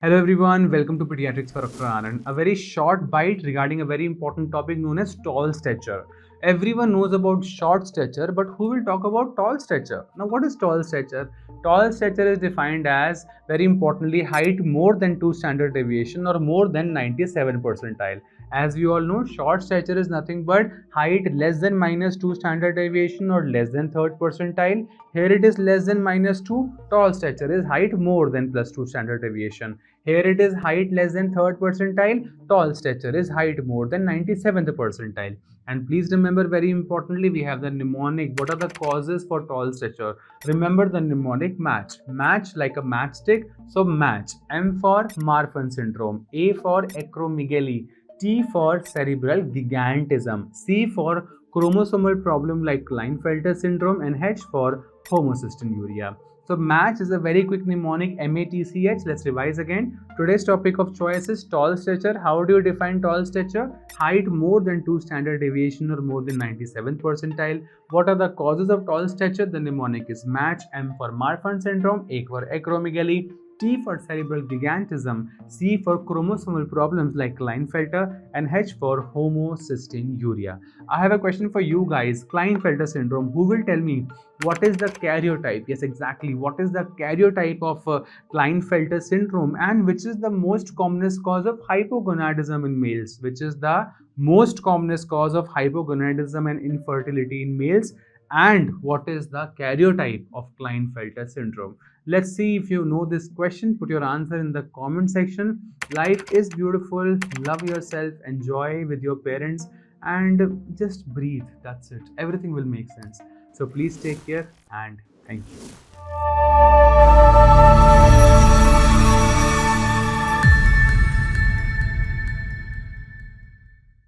Hello everyone, welcome to Pediatrics for Dr. Anand. A very short bite regarding a very important topic known as tall stature. Everyone knows about short stature, but who will talk about tall stature? Now, what is tall stature? Tall stature is defined as, very importantly, height more than 2 standard deviation or more than 97 percentile. As we all know, short stature is nothing but height less than minus 2 standard deviation or less than third percentile. Here it is less than minus 2. Tall stature is height more than plus 2 standard deviation. Here it is height less than third percentile. Tall stature is height more than 97th percentile. And please remember, very importantly, we have the mnemonic. What are the causes for tall stature? Remember the mnemonic: match. Match like a matchstick. So match. M for Marfan Syndrome. A for Acromegaly. T for Cerebral gigantism. C for chromosomal problem like Klinefelter Syndrome. And H for Homocystinuria. So match is a very quick mnemonic, MATCH. Let's revise again. Today's topic of choice is tall stature. How do you define tall stature? Height more than 2 standard deviation or more than 97th percentile. What are the causes of tall stature? The mnemonic is match. M for Marfan syndrome, A for acromegaly, T for cerebral gigantism, C for chromosomal problems like Klinefelter, and H for homocystinuria. I have a question for you guys. Klinefelter syndrome. Who will tell me what is the karyotype? Yes, exactly. What is the karyotype of Klinefelter syndrome, and which is the most commonest cause of hypogonadism in males? Which is the most commonest cause of hypogonadism and infertility in males? And what is the karyotype of Klinefelter syndrome? Let's see if you know this question. Put your answer in the comment section. Life is beautiful. Love yourself. Enjoy with your parents. And just breathe. That's it. Everything will make sense. So please take care and thank you.